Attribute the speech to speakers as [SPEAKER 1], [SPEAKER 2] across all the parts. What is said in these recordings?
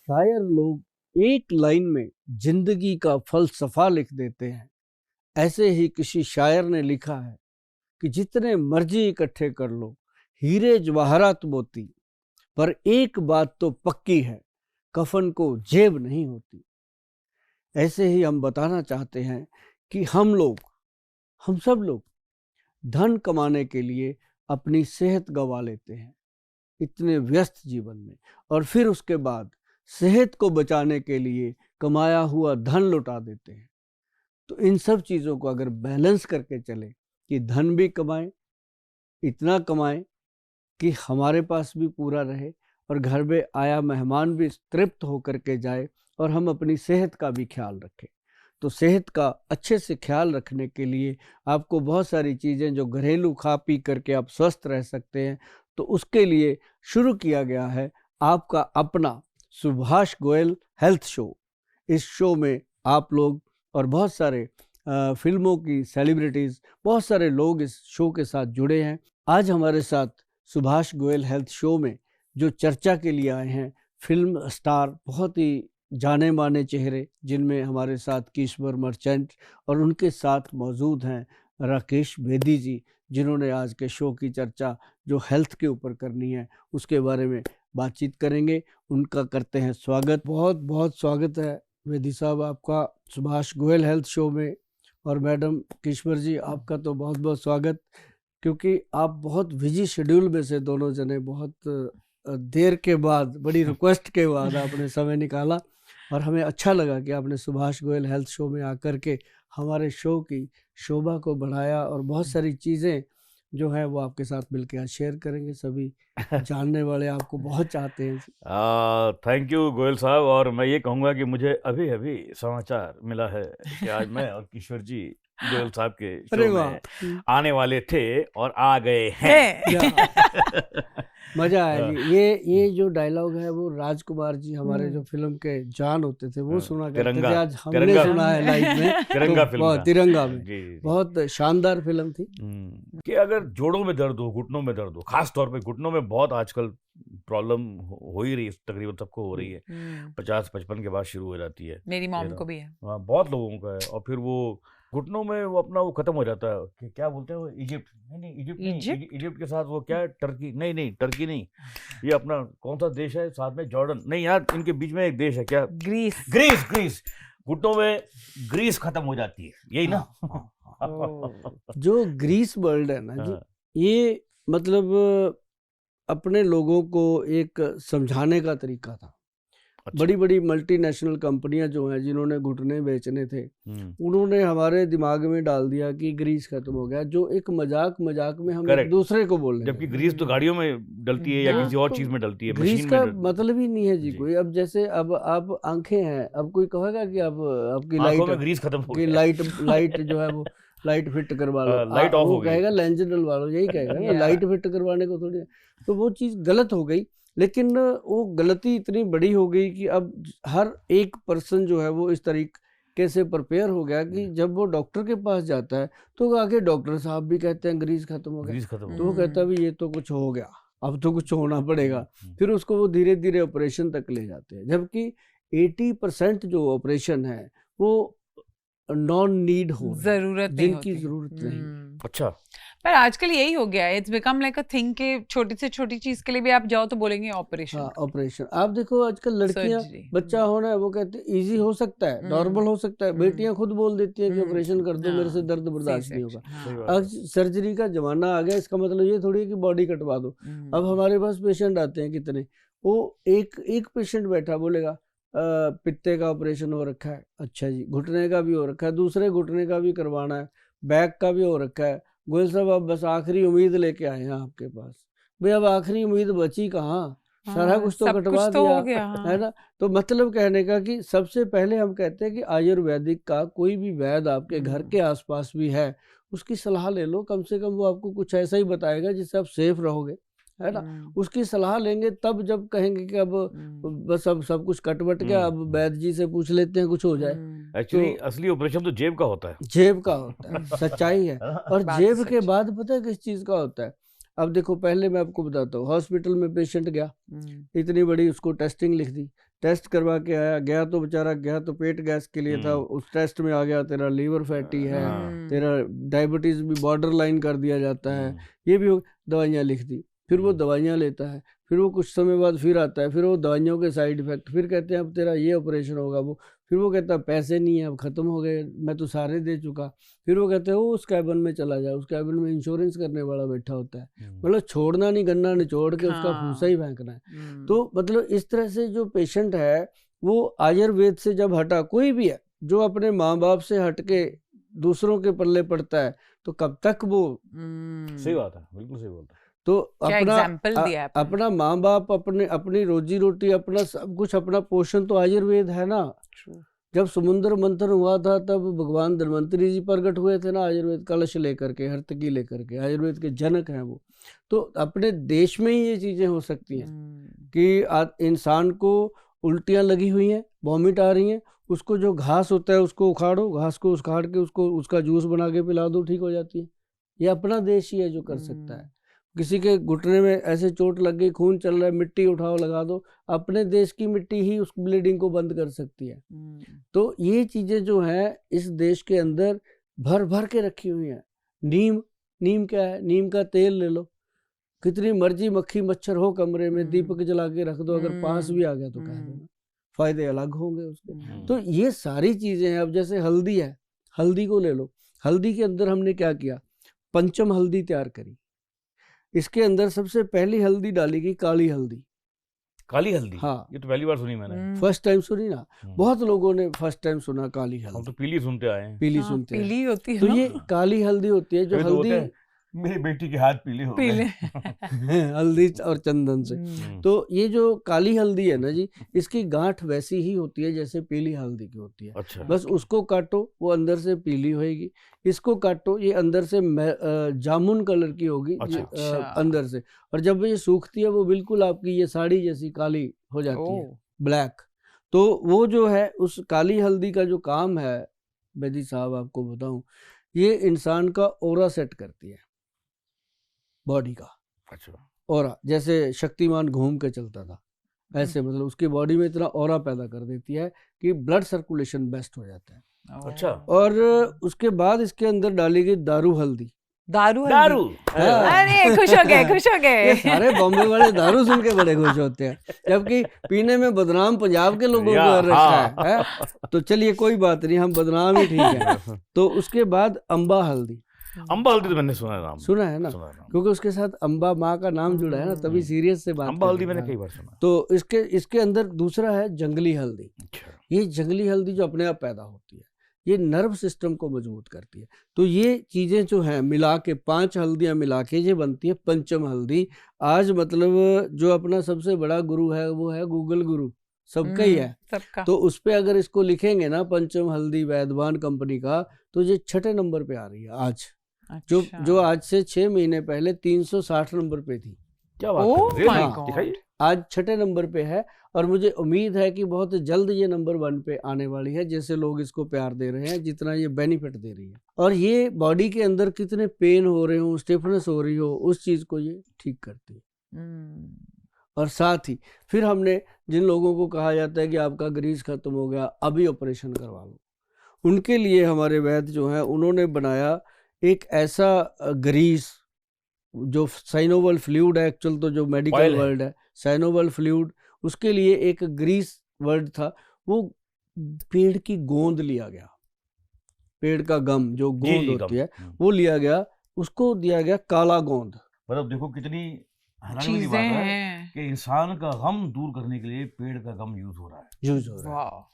[SPEAKER 1] शायर लोग एक लाइन में जिंदगी का फलसफा लिख देते हैं। ऐसे ही किसी शायर ने लिखा है कि जितने मर्जी इकट्ठे कर लो हीरे जवाहरात मोती, पर एक बात तो पक्की है, कफन को जेब नहीं होती। ऐसे ही हम बताना चाहते हैं कि हम सब लोग धन कमाने के लिए अपनी सेहत गंवा लेते हैं इतने व्यस्त जीवन में, और फिर उसके बाद सेहत को बचाने के लिए कमाया हुआ धन लुटा देते हैं। तो इन सब चीज़ों को अगर बैलेंस करके चले कि धन भी कमाएं, इतना कमाएं कि हमारे पास भी पूरा रहे और घर में आया मेहमान भी तृप्त होकर के जाए, और हम अपनी सेहत का भी ख्याल रखें। तो सेहत का अच्छे से ख्याल रखने के लिए आपको बहुत सारी चीज़ें जो घरेलू खा पी करके आप स्वस्थ रह सकते हैं, तो उसके लिए शुरू किया गया है आपका अपना सुभाष गोयल हेल्थ शो। इस शो में आप लोग और बहुत सारे फिल्मों की सेलिब्रिटीज़, बहुत सारे लोग इस शो के साथ जुड़े हैं। आज हमारे साथ सुभाष गोयल हेल्थ शो में जो चर्चा के लिए आए हैं फिल्म स्टार, बहुत ही जाने माने चेहरे, जिनमें हमारे साथ किशोर मर्चेंट और उनके साथ मौजूद हैं राकेश बेदी जी, जिन्होंने आज के शो की चर्चा जो हेल्थ के ऊपर करनी है उसके बारे में बातचीत करेंगे। उनका करते हैं स्वागत। बहुत बहुत स्वागत है बेदी साहब आपका सुभाष गोयल हेल्थ शो में। और मैडम किशोर जी, आपका तो बहुत बहुत स्वागत, क्योंकि आप बहुत बिजी शेड्यूल में से दोनों जने बहुत देर के बाद, बड़ी रिक्वेस्ट के बाद आपने समय निकाला, और हमें अच्छा लगा कि आपने सुभाष गोयल हेल्थ शो में आकर के हमारे शो की शोभा को बढ़ाया, और बहुत सारी चीज़ें जो है वो आपके साथ मिलकर आज शेयर करेंगे। सभी जानने वाले आपको बहुत चाहते हैं।
[SPEAKER 2] थैंक यू गोयल साहब। और मैं ये कहूँगा कि मुझे अभी अभी समाचार मिला है कि आज मैं और किशोर जी गोयल साहब के शो में आने वाले थे और आ गए हैं।
[SPEAKER 1] मजा आया जी। ये जो डायलॉग है वो राजकुमार जी हमारे जो फिल्म के जान होते थे वो सुना करते थे। आज हमने सुना है लाइव में
[SPEAKER 2] तिरंगा
[SPEAKER 1] तो
[SPEAKER 2] फिल्म
[SPEAKER 1] तिरंगा में बहुत शानदार फिल्म थी।
[SPEAKER 2] कि अगर जोड़ों में दर्द हो, घुटनों में दर्द हो, खास तौर पे घुटनों में बहुत आजकल प्रॉब्लम हो ही रही है, तकरीबन सबको हो रही है। 50-55 के बाद शुरू हो जाती है।
[SPEAKER 3] मेरी मॉम को भी है।
[SPEAKER 2] हाँ, बहुत लोगों का है। और फिर वो घुटनों में वो अपना वो खत्म हो जाता है कि क्या बोलते हैं वो, इजिप्ट नहीं, इजिप्ट के साथ वो क्या है, टर्की नहीं, टर्की नहीं, ये अपना कौन सा देश है साथ में, जॉर्डन नहीं यार, इनके बीच में एक देश है, क्या, ग्रीस। घुटनों में ग्रीस खत्म हो जाती है, यही ना।
[SPEAKER 1] जो ग्रीस वर्ल्ड है ना जी, ये मतलब अपने लोगों को एक समझाने का तरीका था। अच्छा। बड़ी बड़ी मल्टीनेशनल कंपनियां जो हैं जिन्होंने घुटने बेचने थे, उन्होंने हमारे दिमाग में डाल दिया कि ग्रीस खत्म हो गया, जो एक मजाक में हम एक दूसरे को बोल रहे हैं।
[SPEAKER 2] जबकि ग्रीस तो गाड़ियों में डलती है या किसी और चीज में डलती है।
[SPEAKER 1] ग्रीस का मतलब ही नहीं है जी कोई। अब जैसे अब आप आंखें हैं, अब कोई कहेगा कि अब आपकी लाइट में
[SPEAKER 2] ग्रीस खत्म हो गई,
[SPEAKER 1] लाइट जो है वो लाइट फिट करवा लो,
[SPEAKER 2] लाइट ऑफ हो
[SPEAKER 1] गई, कहेगा लेंस डलवा लो, यही कहेगा। लाइट फिट करवाने को थोड़ी, तो वो चीज गलत हो गई। लेकिन वो गलती इतनी बड़ी हो गई कि अब हर एक पर्सन जो है वो इस तरीके से प्रिपेयर हो गया कि जब वो डॉक्टर के पास जाता है तो आगे डॉक्टर साहब भी कहते हैं ग्रीस खत्म हो गया, तो वो कहता है भी ये तो कुछ हो गया, अब तो कुछ होना पड़ेगा। फिर उसको वो धीरे धीरे ऑपरेशन तक ले जाते हैं, जबकि 80% जो ऑपरेशन है वो नॉन नीड हो,
[SPEAKER 3] जरूरत
[SPEAKER 1] जिनकी जरूरत नहीं।
[SPEAKER 2] अच्छा,
[SPEAKER 3] पर आजकल यही हो गया है, it's become like a thing के छोटी से छोटी चीज के लिए भी आप जाओ तो बोलेंगे ऑपरेशन।
[SPEAKER 1] हाँ, ऑपरेशन। आप देखो आजकल लड़कियां, बच्चा होना है वो कहते हैं इजी हो सकता है, नॉर्मल हो सकता है। बेटियां खुद बोल देती हैं कि ऑपरेशन कर दो, मेरे से दर्द बर्दाश्त नहीं होगा। अब सर्जरी का जमाना आ गया, इसका मतलब ये थोड़ी है कि बॉडी कटवा दो। अब हमारे पास पेशेंट आते हैं कितने, वो एक पेशेंट बैठा बोलेगा पित्ते का ऑपरेशन हो रखा है, अच्छा जी, घुटने का भी हो रखा है, दूसरे घुटने का भी करवाना है, बैक का भी हो रखा है। गोयल साहब आप बस आखिरी उम्मीद लेके आए हैं आपके पास, भाई अब आखिरी उम्मीद बची कहाँ, सारा कुछ तो कटवा दिया है ना। तो मतलब कहने का कि सबसे पहले हम कहते हैं कि आयुर्वेदिक का कोई भी वैद्य आपके घर के आसपास भी है, उसकी सलाह ले लो। कम से कम वो आपको कुछ ऐसा ही बताएगा जिससे आप सेफ रहोगे, है ना। उसकी सलाह लेंगे तब जब कहेंगे कि अब बस अब सब कुछ कटवट गया, अब वैद्य जी से पूछ लेते हैं कुछ हो जाए।
[SPEAKER 2] एक्चुअली असली ऑपरेशन तो जेब का होता है,
[SPEAKER 1] जेब का होता है, सच्चाई है। और जेब के बाद पता है किस चीज का होता है। अब देखो, पहले मैं आपको बताता हूँ, हॉस्पिटल में पेशेंट गया, इतनी बड़ी उसको टेस्टिंग लिख दी, टेस्ट करवा के आया, गया तो बेचारा गया तो पेट गैस के लिए था, उस टेस्ट में आ गया तेरा लीवर फैटी है, तेरा डायबिटीज भी बॉर्डर लाइन कर दिया जाता है, ये भी दवाइयाँ लिख दी। फिर वो दवाइयाँ लेता है, फिर वो कुछ समय बाद फिर आता है, फिर वो दवाइयों के साइड इफेक्ट, फिर कहते हैं अब तेरा ये ऑपरेशन होगा, वो फिर वो कहता है पैसे नहीं है, अब ख़त्म हो गए, मैं तो सारे दे चुका। फिर वो कहते हैं वो उस कैबिन में चला जाए, उस कैबिन में इंश्योरेंस करने वाला बैठा होता है, मतलब छोड़ना नहीं, गन्ना निचोड़ के उसका फूसा ही फेंकना है। तो मतलब इस तरह से जो पेशेंट है वो आयुर्वेद से जब हटा, कोई भी है जो अपने माँ बाप से हट के दूसरों के पल्ले पड़ता है, तो कब तक वो
[SPEAKER 2] सही बात है, बिल्कुल सही बात है।
[SPEAKER 1] तो
[SPEAKER 3] अपना
[SPEAKER 1] अपना माँ बाप, अपनी रोजी रोटी, अपना सब कुछ, अपना पोषण तो आयुर्वेद है ना। जब समुद्र मंथन हुआ था तब भगवान धन्वंतरी जी प्रकट हुए थे ना, आयुर्वेद कलश लेकर के, हरतकी लेकर के, आयुर्वेद के जनक हैं वो। तो अपने देश में ही ये चीजें हो सकती हैं कि इंसान को उल्टियां लगी हुई हैं, वॉमिट आ रही हैं, उसको जो घास होता है उसको उखाड़ो, घास को उखाड़ के उसको उसका जूस बना के पिला दो, ठीक हो जाती है। ये अपना देश ही है जो कर सकता है। किसी के घुटने में ऐसे चोट लग गई, खून चल रहा है, मिट्टी उठाओ लगा दो, अपने देश की मिट्टी ही उस ब्लीडिंग को बंद कर सकती है। तो ये चीजें जो हैं इस देश के अंदर भर भर के रखी हुई हैं। नीम क्या है, नीम का तेल ले लो, कितनी मर्जी मक्खी मच्छर हो कमरे में, दीपक जला के रख दो, अगर पास भी आ गया तो कह देना, फायदे अलग होंगे उसके। तो ये सारी चीजें हैं। अब जैसे हल्दी है, हल्दी को ले लो, हल्दी के अंदर हमने क्या किया, पंचम हल्दी तैयार करी। इसके अंदर सबसे पहली हल्दी डाली गई काली हल्दी।
[SPEAKER 2] काली हल्दी?
[SPEAKER 1] हाँ,
[SPEAKER 2] ये तो पहली बार सुनी मैंने।
[SPEAKER 1] फर्स्ट टाइम सुनी ना, बहुत लोगों ने फर्स्ट टाइम सुना काली हल्दी।
[SPEAKER 2] हम तो पीली सुनते आए हैं।
[SPEAKER 1] पीली सुनते हैं,
[SPEAKER 3] पीली होती है
[SPEAKER 1] तो
[SPEAKER 3] ना?
[SPEAKER 1] ये काली हल्दी होती है। जो हल्दी
[SPEAKER 2] मेरी बेटी के हाथ पीले हो गए
[SPEAKER 1] हल्दी और चंदन से। तो ये जो काली हल्दी है ना जी, इसकी गांठ वैसी ही होती है जैसे पीली हल्दी की होती है।
[SPEAKER 2] अच्छा।
[SPEAKER 1] बस उसको काटो, वो अंदर से पीली होएगी। इसको काटो, ये अंदर से जामुन कलर की होगी।
[SPEAKER 2] अच्छा।
[SPEAKER 1] अंदर से। और जब ये सूखती है वो बिल्कुल आपकी ये साड़ी जैसी काली हो जाती है, ब्लैक। तो वो जो है उस काली हल्दी का जो काम है, बेदी साहब आपको बताऊं, ये इंसान का ऑरा सेट करती है, बॉडी का।
[SPEAKER 2] अच्छा।
[SPEAKER 1] ऑरा, जैसे शक्तिमान घूम के चलता था, ऐसे मतलब उसकी बॉडी में इतना ऑरा पैदा कर देती है कि ब्लड सर्कुलेशन बेस्ट हो जाता है।
[SPEAKER 2] अच्छा।
[SPEAKER 1] और उसके बाद इसके अंदर डाली गई दारू हल्दी।
[SPEAKER 3] दारू?
[SPEAKER 1] अरे
[SPEAKER 3] खुश हो गए, खुश हो गए।
[SPEAKER 1] सारे बॉम्बे वाले दारू सुन के बड़े खुश होते हैं, जबकि पीने में बदनाम पंजाब के लोगों को कर रखा है। तो चलिए कोई बात नहीं, हम बदनाम ही ठीक है। तो उसके बाद अम्बा हल्दी।
[SPEAKER 2] अम्बा हल्दी तो मैंने सुना है नाम,
[SPEAKER 1] सुना है ना, क्योंकि उसके साथ अम्बा माँ का नाम जुड़ा है ना, तभी सीरियस से बात।
[SPEAKER 2] अम्बा हल्दी मैंने कई बार सुना।
[SPEAKER 1] तो इसके अंदर दूसरा है जंगली हल्दी। ये जंगली हल्दी जो अपने आप पैदा होती है, ये नर्व सिस्टम को मजबूत करती है। तो ये चीजें जो हैं मिला के, 5 हल्दियां मिला के ये बनती है पंचम हल्दी। आज मतलब जो अपना सबसे बड़ा गुरु है वो है गूगल गुरु, सबका ही है सबका। तो उस पे अगर इसको लिखेंगे ना, पंचम हल्दी वैद्यवान कंपनी का, तो ये 6ठे नंबर पे आ रही है आज। अच्छा। जो आज से 6 महीने पहले 360 नंबर पे थी।
[SPEAKER 2] क्या बात है?
[SPEAKER 1] आज 6ठे नंबर पे है। और मुझे उम्मीद है कि बहुत जल्द ये नंबर 1 पे आने वाली है, जैसे लोग इसको प्यार दे रहे हैं, जितना ये बेनिफिट दे रही है। और ये बॉडी के अंदर कितने पेन हो रहे हो, स्टिफनेस हो रही हो, उस चीज को ये ठीक करती है। और साथ ही फिर हमने जिन लोगों को कहा जाता है कि आपका ग्रीस खत्म हो गया, अभी ऑपरेशन करवा लो, उनके लिए हमारे वैद्य जो है उन्होंने बनाया एक ऐसा ग्रीस जो साइनोवल फ्लूइड है, एक्चुअल तो जो मेडिकल वर्ड है साइनोवल फ्लूइड, उसके लिए एक ग्रीस वर्ड था। वो पेड़ की गोंद लिया गया, पेड़ का गम जो गोंद होती है वो लिया गया, उसको दिया गया काला गोंद।
[SPEAKER 2] मतलब देखो कितनी हैरानी वाली बात है कि इंसान का गम दूर करने के लिए पेड़ का गम यूज हो रहा है।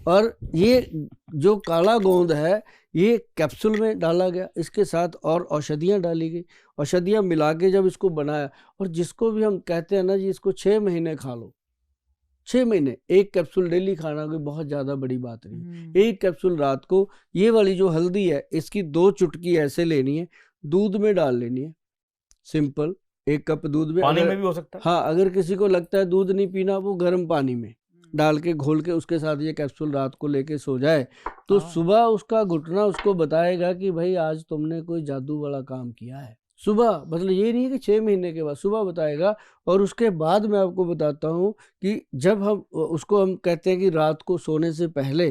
[SPEAKER 1] और ये जो काला गोंद है ये कैप्सूल में डाला गया, इसके साथ और औषधियाँ डाली गई, औषधियाँ मिला के जब इसको बनाया, और जिसको भी हम कहते हैं ना जी इसको 6 महीने खा लो, 6 महीने, एक कैप्सूल डेली खाना कोई बहुत ज़्यादा बड़ी बात नहीं। एक कैप्सूल रात को, ये वाली जो हल्दी है इसकी 2 चुटकी ऐसे लेनी है, दूध में डाल लेनी है, सिंपल 1 कप दूध में,
[SPEAKER 2] पानी में भी हो सकता है।
[SPEAKER 1] हाँ, अगर किसी को लगता है दूध नहीं पीना, वो गर्म पानी में डाल के घोल के उसके साथ ये कैप्सूल रात को लेके सो जाए, तो सुबह उसका घुटना उसको बताएगा कि भाई आज तुमने कोई जादू वाला काम किया है। सुबह, मतलब ये नहीं है कि 6 महीने के बाद, सुबह बताएगा। और उसके बाद मैं आपको बताता हूँ कि जब हम उसको हम कहते हैं कि रात को सोने से पहले,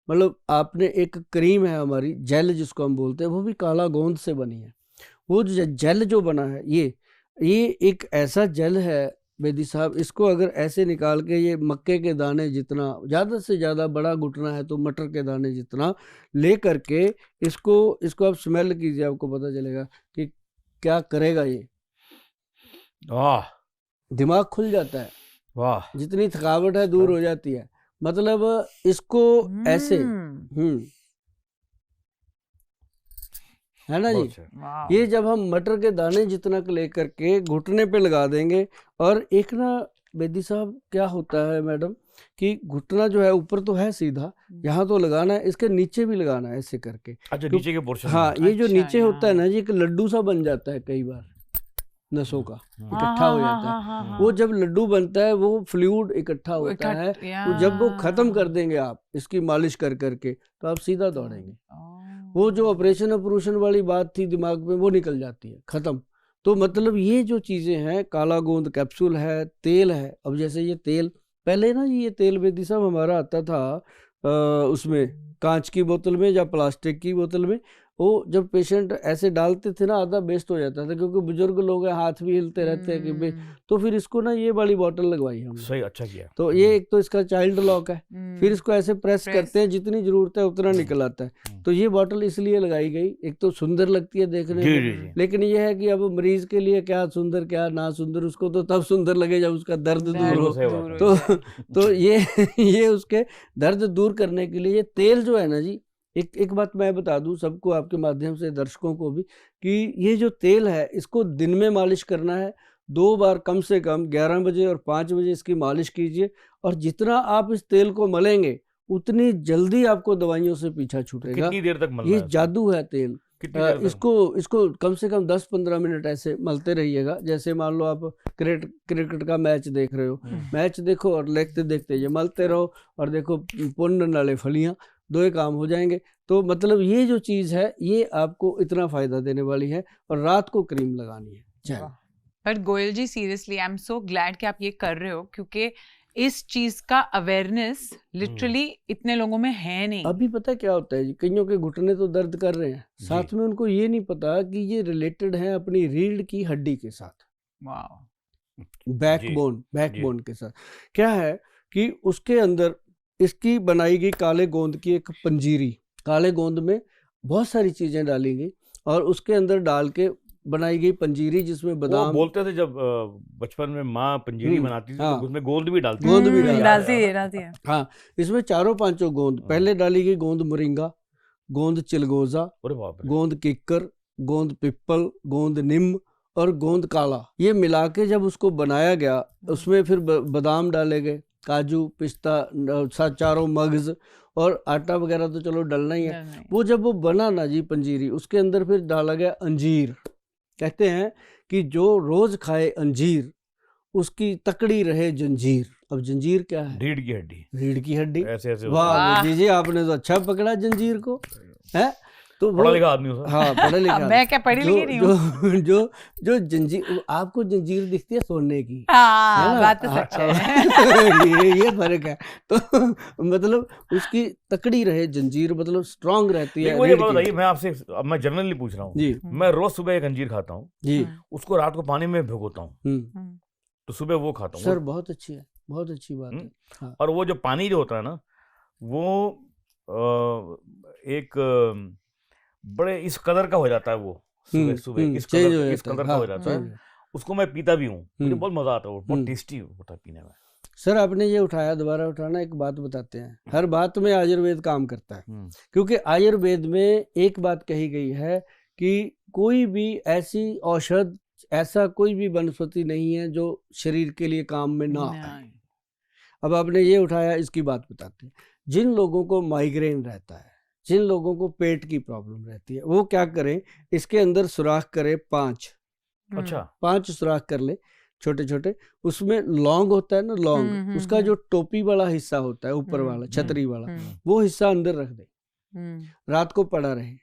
[SPEAKER 1] मतलब आपने एक क्रीम है हमारी जेल जिसको हम बोलते हैं, वो भी काला गोंद से बनी है। वो जेल जो बना है ये एक ऐसा जेल है बेदी साहब, इसको अगर ऐसे निकाल के ये मक्के के दाने जितना, ज़्यादा से ज़्यादा बड़ा घुटना है तो मटर के दाने जितना ले करके इसको आप स्मेल कीजिए, आपको पता चलेगा कि क्या करेगा ये।
[SPEAKER 2] वाह,
[SPEAKER 1] दिमाग खुल जाता है,
[SPEAKER 2] वाह,
[SPEAKER 1] जितनी थकावट है दूर हो जाती है। मतलब इसको ऐसे है ना जी। ये जब हम मटर के दाने जितना लेकर के घुटने पे लगा देंगे, और एक ना बेदी साहब क्या होता है मैडम कि घुटना जो है ऊपर तो है सीधा, यहाँ तो लगाना है, इसके नीचे भी लगाना है ऐसे करके।
[SPEAKER 2] अच्छा, नीचे के पोर्शन
[SPEAKER 1] हाँ,
[SPEAKER 2] में।
[SPEAKER 1] ये जो
[SPEAKER 3] अच्छा,
[SPEAKER 1] नीचे होता है ना जी, एक लड्डू सा बन जाता है कई बार, नसों का इकट्ठा हो जाता है। वो जब लड्डू बनता है वो फ्लूइड इकट्ठा होता है, तो जब वो खत्म कर देंगे आप इसकी मालिश कर करके, तो आप सीधा दौड़ेंगे। वो जो ऑपरेशन वाली बात थी दिमाग में, वो निकल जाती है, खत्म। तो मतलब ये जो चीजें हैं, काला गोंद कैप्सूल है, तेल है। अब जैसे ये तेल, पहले ना ये तेल बेदी साहब हमारा आता था उसमें कांच की बोतल में या प्लास्टिक की बोतल में। वो जब पेशेंट ऐसे डालते थे ना, आधा वेस्ट हो जाता था, क्योंकि बुजुर्ग लोग हैं, हाथ भी हिलते रहते हैं कि तो फिर इसको ना ये वाली बोतल लगवाई हमने।
[SPEAKER 2] सही, अच्छा किया।
[SPEAKER 1] तो ये एक तो इसका चाइल्ड लॉक है, फिर इसको ऐसे प्रेस करते हैं, जितनी जरूरत है उतना निकल आता है। तो ये बोतल इसलिए लगाई गई, एक तो सुंदर लगती है देखने में, लेकिन ये है कि अब मरीज के लिए क्या सुंदर क्या ना सुंदर, उसको तो तब सुंदर लगे जब उसका दर्द दूर हो। तो ये उसके दर्द दूर करने के लिए ये तेल जो है ना जी, एक बात मैं बता दूं सबको, आपके माध्यम से दर्शकों को भी, कि ये जो तेल है इसको दिन में मालिश करना है 2 बार, कम से कम 11 बजे और 5 बजे इसकी मालिश कीजिए। और जितना आप इस तेल को मलेंगे उतनी जल्दी आपको दवाइयों से पीछा छूटेगा।
[SPEAKER 2] कितनी देर तक मलना
[SPEAKER 1] ये
[SPEAKER 2] है
[SPEAKER 1] जादू है तेल। इसको कम से कम 10-15 मिनट ऐसे मलते रहिएगा। जैसे मान लो आप क्रिकेट का मैच देख रहे हो, मैच देखो और देखते देखते ये मलते रहो, और देखो पुण्य नाले फलियां, 2 ही काम हो जाएंगे। तो मतलब ये जो चीज है ये आपको इतना फायदा देने वाली है, और रात को क्रीम लगानी है।
[SPEAKER 3] But Goyal ji seriously I am so glad कि आप ये कर रहे हो, क्योंकि इस चीज का अवेयरनेस लिटरली इतने लोगों में है नहीं।
[SPEAKER 1] अभी पता क्या होता है जी, कईयों के घुटने तो दर्द कर रहे हैं, साथ में उनको ये नहीं पता कि ये रिलेटेड है अपनी रीढ़ की हड्डी के साथ, बैकबोन के साथ। क्या है कि उसके अंदर इसकी बनाई गई काले गोंद की एक पंजीरी, काले गोंद में बहुत सारी चीजें डाली गई, और उसके अंदर डाल के बनाई गई पंजीरी, जिसमें बादाम,
[SPEAKER 2] बोलते थे जब बचपन में माँ पंजीरी बनाती थी, तो उसमें गोंद भी डालती
[SPEAKER 3] डालती।
[SPEAKER 1] हाँ, इसमें 4-5 गोंद, पहले डाली गई गोंद मोरिंगा, गोंद चिलगोजा, गोंद किक्कर, गोंद पिप्पल, गोंद निम और गोंद काला। ये मिला के जब उसको बनाया गया, उसमें फिर बादाम डाले गए, काजू, पिस्ता, चारों मगज, और आटा वगैरह तो चलो डलना ही है। वो जब वो बना ना जी पंजीरी, उसके अंदर फिर डाला गया अंजीर। कहते हैं कि जो रोज खाए अंजीर उसकी तकड़ी रहे जंजीर। अब जंजीर क्या है?
[SPEAKER 2] रीढ़ की हड्डी।
[SPEAKER 1] रीढ़ की हड्डी।
[SPEAKER 2] ऐसे ऐसे।
[SPEAKER 1] वाह जी, आपने तो अच्छा पकड़ा जंजीर को, है तो
[SPEAKER 2] पढ़ा लिखा आदमी हो।
[SPEAKER 1] हाँ, पढ़ा लिखा।
[SPEAKER 3] मैं क्या पढ़ी लिखी नहीं हूँ।
[SPEAKER 1] जो जंजीर, आपको जंजीर दिखती है सोने की,
[SPEAKER 3] बात तो सच है।
[SPEAKER 1] ये फर्क है। तो मतलब उसकी तकड़ी रहे जंजीर, मतलब स्ट्रांग रहती है।
[SPEAKER 2] मैं आपसे, मैं जनरली पूछ रहा हूँ, मैं रोज सुबह एक अंजीर खाता हूँ जी, उसको रात को पानी में भिगोता हूँ, तो सुबह वो खाता हूँ।
[SPEAKER 1] सर बहुत अच्छी है, बहुत अच्छी बात है।
[SPEAKER 2] हाँ। और वो जो पानी जो होता है ना, वो एक बड़े इस कदर का हो जाता है, वो सुबह सुबह इस कदर का हो जाता है। उसको मैं पीता भी हूँ, मुझे बहुत मजा आता है, वो बहुत टेस्टी होता है पीने में।
[SPEAKER 1] सर आपने ये उठाया, दोबारा उठाना, एक बात बताते हैं, हर बात में आयुर्वेद काम करता है, क्योंकि आयुर्वेद में एक बात कही गई है कि कोई भी ऐसी औषध, ऐसा कोई भी वनस्पति नहीं है जो शरीर के लिए काम में ना आए। अब आपने ये उठाया, इसकी बात बताते हैं। जिन लोगों को माइग्रेन रहता है, जिन लोगों को पेट की प्रॉब्लम रहती है, वो क्या करें, इसके अंदर सुराख करें 5। अच्छा, 5 सुराख कर ले छोटे छोटे। उसमें लौंग होता है ना, लौंग, उसका जो टोपी वाला हिस्सा होता है, ऊपर वाला छतरी वाला, वो हिस्सा अंदर रख दे, रात को पड़ा रहे।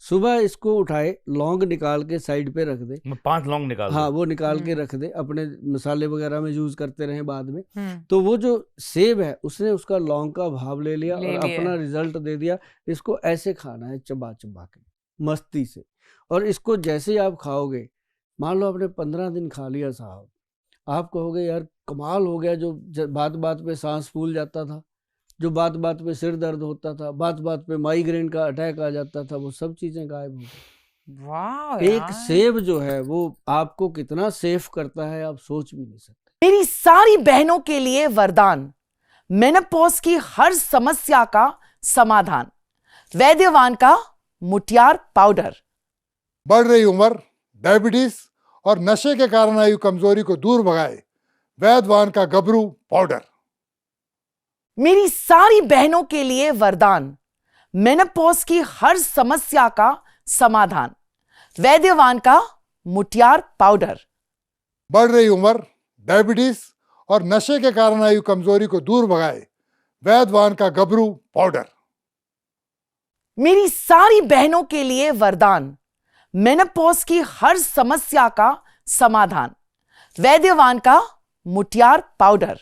[SPEAKER 1] सुबह इसको उठाए, लौंग निकाल के साइड पे रख दे,
[SPEAKER 2] 5 लौंग निकाल
[SPEAKER 1] हाँ
[SPEAKER 2] दो।
[SPEAKER 1] वो निकाल के रख दे, अपने मसाले वगैरह में यूज करते रहे बाद में।
[SPEAKER 3] हम्म,
[SPEAKER 1] तो वो जो सेब है उसने उसका लौंग का भाव ले लिया
[SPEAKER 3] ले
[SPEAKER 1] और
[SPEAKER 3] लिया।
[SPEAKER 1] अपना रिजल्ट दे दिया। इसको ऐसे खाना है, चबा चबा के, मस्ती से। और इसको जैसे ही आप खाओगे, मान लो आपने 15 दिन खा लिया साहब, आप कहोगे यार कमाल हो गया। जो बात बात पे सांस फूल जाता था, जो बात बात पे सिर दर्द होता था, बात बात पे माइग्रेन का अटैक आ जाता था, वो सब चीजें गायब हो गई।
[SPEAKER 3] वाह
[SPEAKER 1] एक
[SPEAKER 3] यार।
[SPEAKER 1] सेब जो है वो आपको कितना सेफ करता है आप सोच भी नहीं सकते।
[SPEAKER 4] मेरी सारी बहनों के लिए वरदान, मेनोपॉज की हर समस्या का समाधान, वैद्यवान का मुटियार पाउडर।
[SPEAKER 5] बढ़ रही उम्र, डायबिटीज और नशे के कारण आई कमजोरी को दूर भगाए वैद्यवान का गबरू पाउडर।
[SPEAKER 4] मेरी सारी बहनों के लिए वरदान, मेनोपॉज की हर समस्या का समाधान, वैद्यवान का मुटियार पाउडर।
[SPEAKER 5] बढ़ रही उम्र, डायबिटीज और नशे के कारण आई कमजोरी को दूर भगाए वैद्यवान का गबरू पाउडर।
[SPEAKER 4] मेरी सारी बहनों के लिए वरदान, मेनोपॉज की हर समस्या का समाधान, वैद्यवान का मुटियार पाउडर।